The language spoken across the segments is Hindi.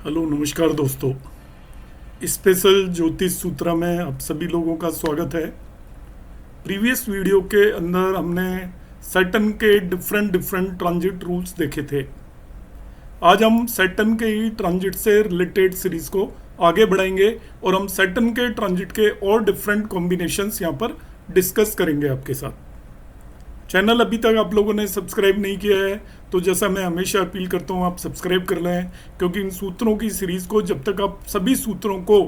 हेलो नमस्कार दोस्तों। स्पेशल ज्योतिष सूत्रा में आप सभी लोगों का स्वागत है। प्रीवियस वीडियो के अंदर हमने सैटर्न के डिफरेंट डिफरेंट ट्रांजिट रूल्स देखे थे। आज हम सैटर्न के ही ट्रांजिट से रिलेटेड सीरीज को आगे बढ़ाएंगे और हम सैटर्न के ट्रांजिट के और डिफरेंट कॉम्बिनेशंस यहाँ पर डिस्कस करेंगे आपके साथ। चैनल अभी तक आप लोगों ने सब्सक्राइब नहीं किया है तो जैसा मैं हमेशा अपील करता हूँ आप सब्सक्राइब कर लें, क्योंकि इन सूत्रों की सीरीज़ को जब तक आप सभी सूत्रों को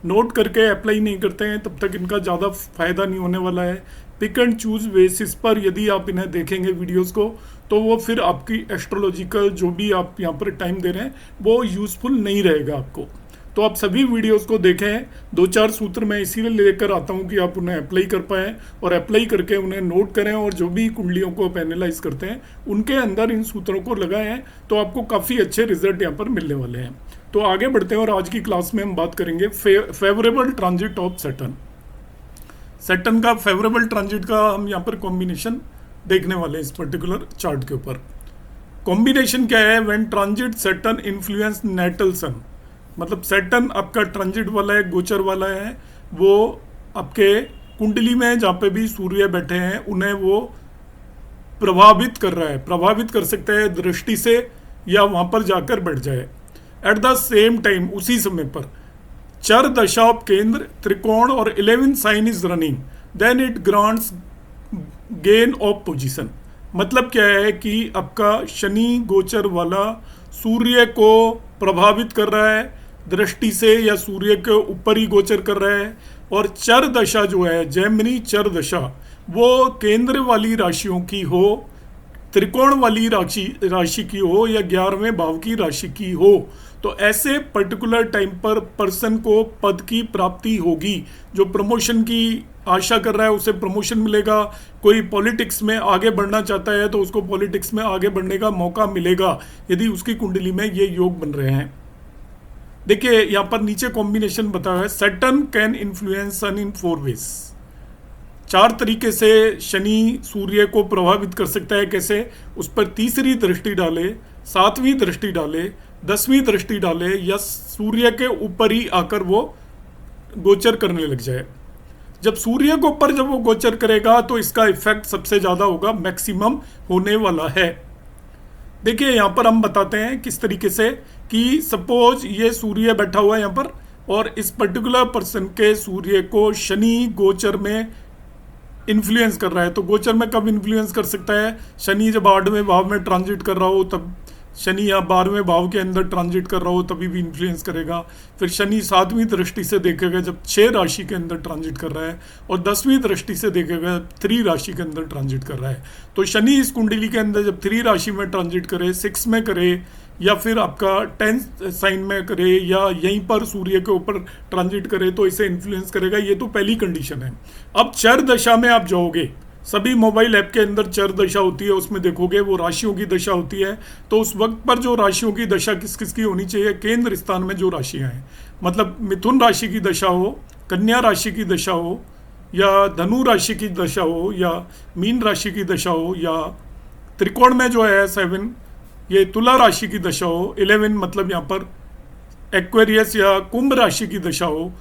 नोट करके अप्लाई नहीं करते हैं तब तक इनका ज़्यादा फायदा नहीं होने वाला है। पिक एंड चूज बेसिस पर यदि आप इन्हें देखेंगे वीडियोस को तो वो फिर आपकी एस्ट्रोलॉजिकल जो भी आप यहाँ पर टाइम दे रहे हैं वो यूज़फुल नहीं रहेगा आपको। तो आप सभी वीडियोस को देखें। दो चार सूत्र मैं इसीलिए लेकर आता हूं कि आप उन्हें अप्लाई कर पाएँ और अप्लाई करके उन्हें नोट करें, और जो भी कुंडलियों को आप एनालाइज करते हैं उनके अंदर इन सूत्रों को लगाएं तो आपको काफ़ी अच्छे रिजल्ट यहाँ पर मिलने वाले हैं। तो आगे बढ़ते हैं और आज की क्लास में हम बात करेंगे favourable transit of Saturn. Saturn का फेवरेबल ट्रांजिट का हम यहाँ पर कॉम्बिनेशन देखने वाले हैं इस पर्टिकुलर चार्ट के ऊपर। कॉम्बिनेशन क्या है? When transit Saturn influence natal sun, मतलब सैटर्न आपका ट्रांजिट वाला है, गोचर वाला है, वो आपके कुंडली में जहाँ पे भी सूर्य बैठे हैं उन्हें वो प्रभावित कर रहा है। प्रभावित कर सकता है दृष्टि से या वहाँ पर जाकर बैठ जाए। एट द सेम टाइम उसी समय पर चर दशा ऑफ केंद्र, त्रिकोण और 11 sign is running, then it grants gain of position. मतलब क्या है कि आपका शनि गोचर वाला सूर्य को प्रभावित कर रहा है दृष्टि से या सूर्य के ऊपर ही गोचर कर रहा है, और चर दशा जो है जैमिनी चर दशा वो केंद्र वाली राशियों की हो, त्रिकोण वाली राशि की हो या 11वें भाव की राशि की हो, तो ऐसे पर्टिकुलर टाइम पर पर्सन को पद की प्राप्ति होगी। जो प्रमोशन की आशा कर रहा है उसे प्रमोशन मिलेगा। कोई पॉलिटिक्स में आगे बढ़ना चाहता है तो उसको पॉलिटिक्स में आगे बढ़ने का मौका मिलेगा यदि उसकी कुंडली में ये योग बन रहे हैं। देखिए यहाँ पर नीचे कॉम्बिनेशन बताया है। Saturn can influence sun in 4 ways. 4 तरीके से शनि सूर्य को प्रभावित कर सकता है। कैसे? उस पर तीसरी दृष्टि डाले, 7वीं दृष्टि डाले, 10वीं दृष्टि डाले या सूर्य के ऊपर ही आकर वो गोचर करने लग जाए। जब सूर्य के ऊपर जब वो गोचर करेगा तो इसका इफेक्ट सबसे ज़्यादा होगा, मैक्सिमम होने वाला है। देखिए यहाँ पर हम बताते हैं किस तरीके से कि सपोज ये सूर्य बैठा हुआ है यहाँ पर और इस पर्टिकुलर पर्सन के सूर्य को शनि गोचर में इन्फ्लुएंस कर रहा है। तो गोचर में कब इन्फ्लुएंस कर सकता है? शनि जब 8वें भाव में ट्रांजिट कर रहा हो तब, शनि या 12वें भाव के अंदर ट्रांजिट कर रहा हो तभी भी इन्फ्लुएंस करेगा। फिर शनि 7वीं दृष्टि से देखेगा जब 6 राशि के अंदर ट्रांजिट कर रहा है, और 10वीं दृष्टि से देखेगा 3 राशि के अंदर ट्रांजिट कर रहा है। तो शनि इस कुंडली के अंदर जब 3 राशि में ट्रांजिट करे, 6 में करे या फिर आपका 10th साइन में करे या यहीं पर सूर्य के ऊपर ट्रांजिट करे तो इसे इन्फ्लुएंस करेगा। ये तो पहली कंडीशन है। अब चर दशा में आप जाओगे, सभी मोबाइल ऐप के अंदर चर दशा होती है, उसमें देखोगे वो राशियों की दशा होती है। तो उस वक्त पर जो राशियों की दशा किस किस की होनी चाहिए? केंद्र स्थान में जो राशियां हैं, मतलब मिथुन राशि की दशा हो, कन्या राशि की दशा हो या धनु राशि की दशा हो या मीन राशि की दशा हो, या त्रिकोण में जो है 7 ये तुला राशि की दशा हो, 11 मतलब यहाँ पर एक्वेरियस या कुंभ राशि की दशा हो,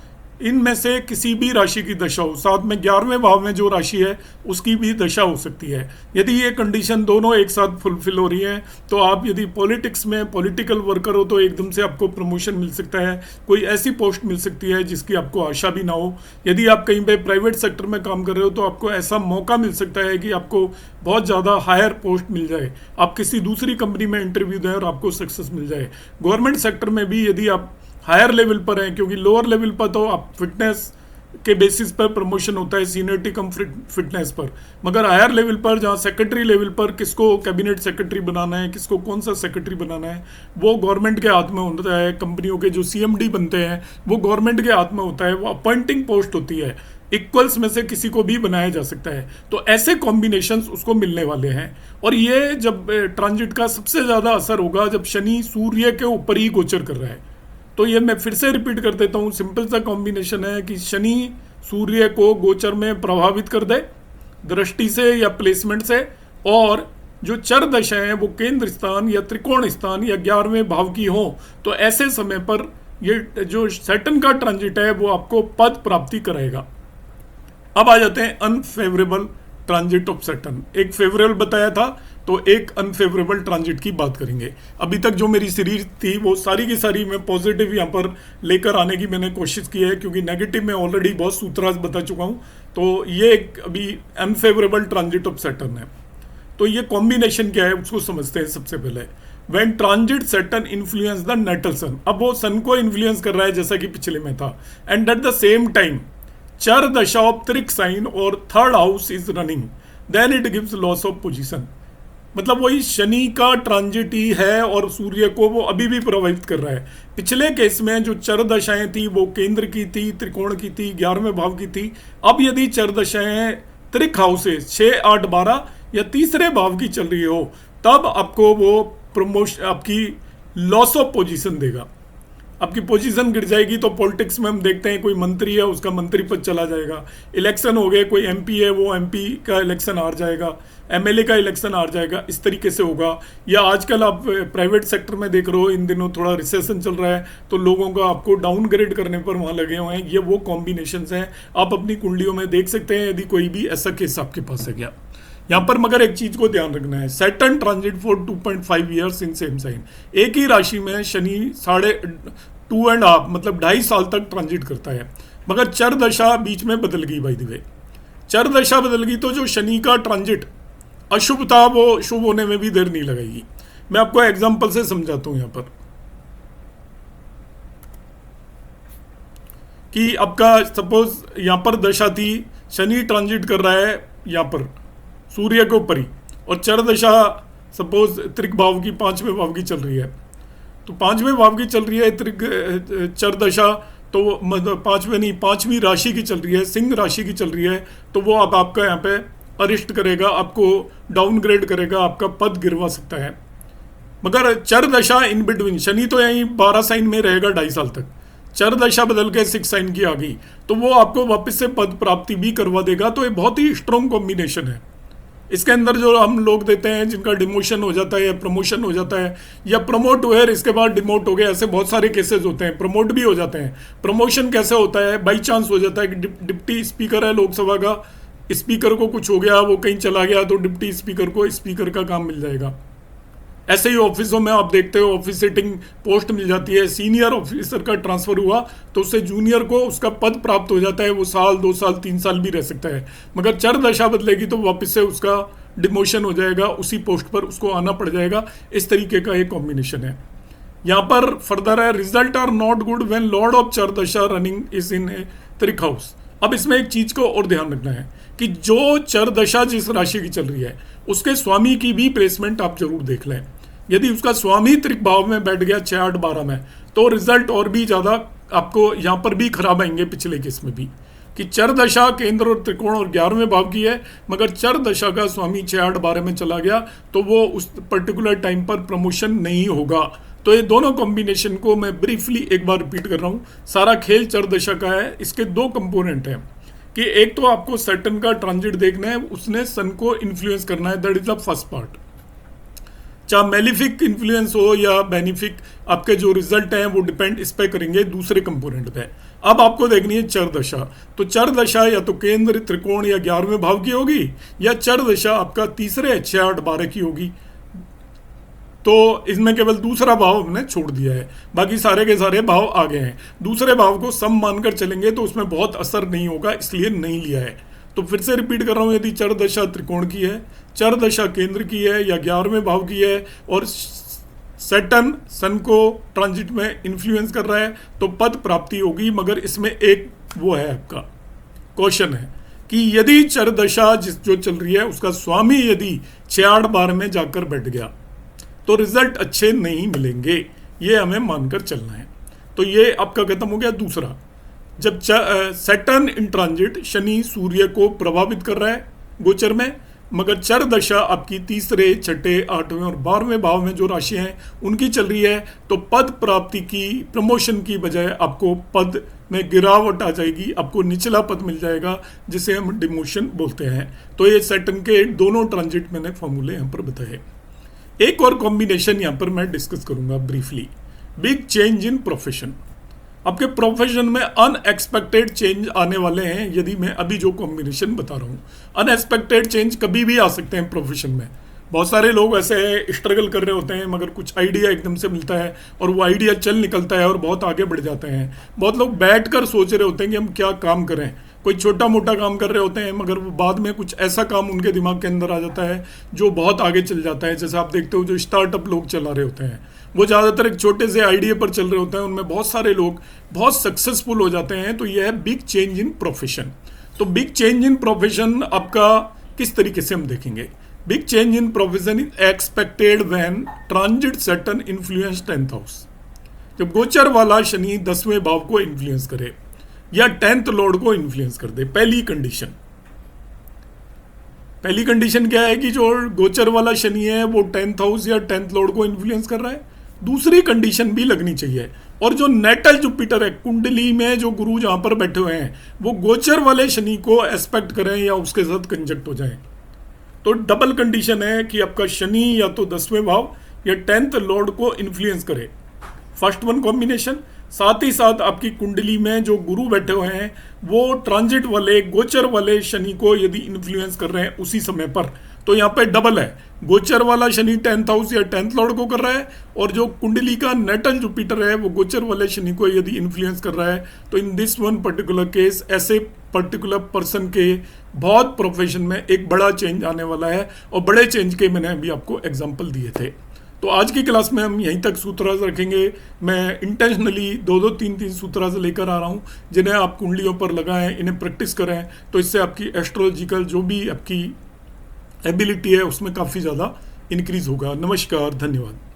इनमें से किसी भी राशि की दशा हो। साथ में 11वें भाव में जो राशि है उसकी भी दशा हो सकती है। यदि ये कंडीशन दोनों एक साथ फुलफिल हो रही है तो आप यदि पॉलिटिक्स में पॉलिटिकल वर्कर हो तो एकदम से आपको प्रमोशन मिल सकता है, कोई ऐसी पोस्ट मिल सकती है जिसकी आपको आशा भी ना हो। यदि आप कहीं पे प्राइवेट सेक्टर में काम कर रहे हो तो आपको ऐसा मौका मिल सकता है कि आपको बहुत ज़्यादा हायर पोस्ट मिल जाए, आप किसी दूसरी कंपनी में इंटरव्यू दें और आपको सक्सेस मिल जाए। गवर्नमेंट सेक्टर में भी यदि आप हायर लेवल पर हैं, क्योंकि लोअर लेवल पर तो आप फिटनेस के बेसिस पर प्रमोशन होता है, सीनियरिटी कम फिटनेस पर, मगर हायर लेवल पर जहाँ सेक्रेटरी लेवल पर किसको कैबिनेट सेक्रेटरी बनाना है, किसको कौन सा सेक्रेटरी बनाना है, वो गवर्नमेंट के हाथ में होता है। कंपनियों के जो CMD बनते हैं वो गवर्नमेंट के हाथ में होता है, वो अपॉइंटिंग पोस्ट होती है, इक्वल्स में से किसी को भी बनाया जा सकता है। तो ऐसे कॉम्बिनेशंस उसको मिलने वाले हैं। और ये जब ट्रांजिट का सबसे ज़्यादा असर होगा जब शनि सूर्य के ऊपर ही गोचर कर रहा है। तो ये मैं फिर से रिपीट कर देता हूँ, सिंपल सा कॉम्बिनेशन है कि शनि सूर्य को गोचर में प्रभावित कर दे दृष्टि से या प्लेसमेंट से, और जो चर दशाएं वो केंद्र स्थान या त्रिकोण स्थान या 11वें भाव की हो, तो ऐसे समय पर ये जो सैटर्न का ट्रांजिट है वो आपको पद प्राप्ति कराएगा। अब आ जाते हैं अनफेवरेबल ट्रांजिट ऑफ सैटर्न। एक फेवरेबल बताया था, तो एक अनफेवरेबल ट्रांजिट की बात करेंगे। अभी तक जो मेरी सीरीज थी वो सारी की सारी मैं पॉजिटिव यहाँ पर लेकर आने की मैंने कोशिश की है, क्योंकि नेगेटिव में ऑलरेडी बहुत सूत्रास बता चुका हूँ। तो ये एक अभी अनफेवरेबल ट्रांजिट ऑफ सैटर्न है। तो ये कॉम्बिनेशन क्या है उसको समझते हैं सबसे पहले। When transit Saturn influence the natal sun, अब वो सन को इन्फ्लुएंस कर रहा है जैसा कि पिछले में था, and at the same time चर दशा ऑफ त्रिक साइन और third house is running, then it gives loss of position. मतलब वही शनि का ट्रांजिट ही है और सूर्य को वो अभी भी प्रभावित कर रहा है। पिछले केस में जो चर दशाएं थी वो केंद्र की थी, त्रिकोण की थी, 11वें भाव की थी। अब यदि चर दशाएं त्रिक हाउसेस 6, 8, 12 या तीसरे भाव की चल रही हो, तब आपको वो प्रमोशन, आपकी लॉस ऑफ पोजीशन देगा। आपकी पोजीशन गिर जाएगी। तो पॉलिटिक्स में हम देखते हैं कोई मंत्री है उसका मंत्री पद चला जाएगा, इलेक्शन हो गए, कोई एमपी है वो एमपी का इलेक्शन हार जाएगा, एमएलए का इलेक्शन हार जाएगा, इस तरीके से होगा। या आजकल आप प्राइवेट सेक्टर में देख रहे हो, इन दिनों थोड़ा रिसेशन चल रहा है तो लोगों का आपको डाउनग्रेड करने पर वहाँ लगे हुए हैं। ये वो कॉम्बिनेशंस हैं, आप अपनी कुंडलियों में देख सकते हैं यदि कोई भी ऐसा केस आपके पास है क्या। यहाँ पर मगर एक चीज को ध्यान रखना है, Saturn transit for 2.5 years in same sign. एक ही राशि में शनि 2.5 मतलब 2.5 साल तक ट्रांजिट करता है, मगर चर दशा बीच में बदल गई। बाय द वे चर दशा बदल गई तो जो शनि का ट्रांजिट अशुभ था वो शुभ होने में भी देर नहीं लगाएगी। मैं आपको एग्जांपल से समझाता हूं। यहां पर कि आपका सपोज यहां पर दशा थी, शनि ट्रांजिट कर रहा है यहां पर सूर्य के ऊपर ही, और चर दशा सपोज त्रिक भाव की 5वें भाव की चल रही है। तो 5वें भाव की चल रही है त्रिक चर दशा, तो मतलब 5वें नहीं 5वीं राशि की चल रही है, सिंह राशि की चल रही है। तो वो अब आपका यहाँ पे अरिष्ट करेगा, आपको डाउनग्रेड करेगा, आपका पद गिरवा सकता है। मगर चर दशा इन बिटवीन, शनि तो यहीं 12 साइन में रहेगा 2.5 साल तक, चर दशा बदल के 6 साइन की आ गई तो वो आपको वापस से पद प्राप्ति भी करवा देगा। तो ये बहुत ही स्ट्रॉन्ग कॉम्बिनेशन है। इसके अंदर जो हम लोग देते हैं जिनका डिमोशन हो जाता है या प्रमोशन हो जाता है, या प्रमोट हुए इसके बाद डिमोट हो गए, ऐसे बहुत सारे केसेस होते हैं। प्रमोट भी हो जाते हैं। प्रमोशन कैसे होता है, बाई चांस हो जाता है कि डिप्टी स्पीकर है लोकसभा का, स्पीकर को कुछ हो गया, वो कहीं चला गया तो डिप्टी स्पीकर को स्पीकर का काम मिल जाएगा। ऐसे ही ऑफिसों में आप देखते हो ऑफिस सिटिंग पोस्ट मिल जाती है, सीनियर ऑफिसर का ट्रांसफर हुआ तो उससे जूनियर को उसका पद प्राप्त हो जाता है, वो साल 2 साल 3 साल भी रह सकता है। मगर चर दशा बदलेगी तो वापस से उसका डिमोशन हो जाएगा, उसी पोस्ट पर उसको आना पड़ जाएगा। इस तरीके का एक कॉम्बिनेशन है। यहाँ पर फर्दर है, result are not good when lord of चर दशा रनिंग इज इन ए त्रिक हाउस। अब इसमें एक चीज को और ध्यान रखना है कि जो चर दशा जिस राशि की चल रही है उसके स्वामी की भी प्लेसमेंट आप जरूर देख लें। यदि उसका स्वामी त्रिक भाव में बैठ गया 6, 8, 12 में, तो रिजल्ट और भी ज्यादा आपको यहाँ पर भी खराब आएंगे। पिछले केस में भी कि चर दशा केंद्र और त्रिकोण और 11वें भाव की है, मगर चर दशा का स्वामी 6, 8, 12 में चला गया तो वो उस पर्टिकुलर टाइम पर प्रमोशन नहीं होगा। तो ये दोनों कॉम्बिनेशन को मैं ब्रीफली एक बार रिपीट कर रहा हूँ। सारा खेल चर दशा का है। इसके 2 कंपोनेंट हैं कि एक तो आपको सैटर्न का ट्रांजिट देखना है, उसने सन को इन्फ्लुएंस करना है, that is the first part. चाहे मेलिफिक इन्फ्लुएंस हो या बेनिफिक, आपके जो रिजल्ट हैं वो डिपेंड इस पे करेंगे दूसरे कंपोनेंट पे। अब आपको देखनी है चर दशा। तो चर दशा या तो केंद्र त्रिकोण या 11वें भाव की होगी, या चर दशा आपका तीसरे 6, 8, 12 की होगी। तो इसमें केवल दूसरा भाव हमने छोड़ दिया है, बाकी सारे के सारे भाव आ गए हैं। दूसरे भाव को सम मानकर चलेंगे तो उसमें बहुत असर नहीं होगा, इसलिए नहीं लिया है। तो फिर से रिपीट कर रहा हूं, यदि चर दशा त्रिकोण की है, चर दशा केंद्र की है या 11वें भाव की है और सैटर्न सन को ट्रांजिट में इन्फ्लुएंस कर रहा है तो पद प्राप्ति होगी। मगर इसमें एक वो है, आपका क्वेश्चन है कि यदि चर दशा जो चल रही है उसका स्वामी यदि 6, 8, 12 में जाकर बैठ गया तो रिजल्ट अच्छे नहीं मिलेंगे, ये हमें मानकर चलना है। तो ये आपका खत्म हो गया। दूसरा, जब सैटर्न इन ट्रांजिट शनि सूर्य को प्रभावित कर रहा है गोचर में, मगर चर दशा आपकी तीसरे, छठे, 8वें और 12वें भाव में जो राशि हैं उनकी चल रही है, तो पद प्राप्ति की, प्रमोशन की बजाय आपको पद में गिरावट आ जाएगी, आपको निचला पद मिल जाएगा जिसे हम डिमोशन बोलते हैं। तो ये सैटर्न के दोनों ट्रांजिट मैंने फॉर्मूले यहाँ पर बताए। एक और कॉम्बिनेशन यहाँ पर मैं डिस्कस करूंगा briefly, big change in profession. आपके प्रोफेशन में अनएक्सपेक्टेड चेंज आने वाले हैं यदि मैं अभी जो कॉम्बिनेशन बता रहा हूँ। अनएक्सपेक्टेड चेंज कभी भी आ सकते हैं प्रोफेशन में। बहुत सारे लोग ऐसे स्ट्रगल कर रहे होते हैं मगर कुछ आइडिया एकदम से मिलता है और वो आइडिया चल निकलता है और बहुत आगे बढ़ जाते हैं। बहुत लोग बैठकर सोच रहे होते हैं कि हम क्या काम करें, कोई छोटा मोटा काम कर रहे होते हैं मगर वो बाद में कुछ ऐसा काम उनके दिमाग के अंदर आ जाता है जो बहुत आगे चल जाता है। जैसे आप देखते हो जो स्टार्टअप लोग चला रहे होते हैं वो ज़्यादातर एक छोटे से आइडिया पर चल रहे होते हैं, उनमें बहुत सारे लोग बहुत सक्सेसफुल हो जाते हैं। तो यह है बिग चेंज इन प्रोफेशन। तो बिग चेंज इन प्रोफेशन आपका किस तरीके से हम देखेंगे। Big change in profession is expected when transit Saturn influence 10th house. जब गोचर वाला शनि 10वें भाव को इन्फ्लुएंस करे या 10th लॉर्ड को इन्फ्लुएंस कर दे। पहली कंडीशन क्या है कि जो गोचर वाला शनि है वो 10th हाउस या 10th लॉर्ड को इन्फ्लुएंस कर रहा है। दूसरी कंडीशन भी लगनी चाहिए, और जो नेटल जुपिटर है, कुंडली में जो गुरु जहां पर बैठे हुए हैं, वो गोचर वाले शनि को एस्पेक्ट करें या उसके साथ कंजक्ट हो जाए। तो डबल कंडीशन है कि आपका शनि या तो 10वें भाव या 10th लॉर्ड को इन्फ्लुएंस करे, फर्स्ट वन कॉम्बिनेशन। साथ ही साथ आपकी कुंडली में जो गुरु बैठे हुए हैं वो ट्रांजिट वाले, गोचर वाले शनि को यदि इन्फ्लुएंस कर रहे हैं उसी समय पर, तो यहाँ पे डबल है। गोचर वाला शनि 10th हाउस या 10th लॉर्ड को कर रहा है, और जो कुंडली का नेटल जुपिटर है वो गोचर वाले शनि को यदि इन्फ्लुएंस कर रहा है। तो in this one particular case ऐसे पर्टिकुलर पर्सन के बहुत प्रोफेशन में एक बड़ा चेंज आने वाला है, और बड़े चेंज के मैंने अभी आपको एग्जाम्पल दिए थे। तो आज की क्लास में हम यहीं तक सूत्रास रखेंगे। मैं इंटेंशनली 2-2, 3-3 सूत्रास लेकर आ रहा हूँ जिन्हें आप कुंडलियों पर लगाएं, इन्हें प्रैक्टिस करें, तो इससे आपकी एस्ट्रोलॉजिकल जो भी आपकी एबिलिटी है उसमें काफ़ी ज़्यादा इंक्रीज होगा। नमस्कार, धन्यवाद।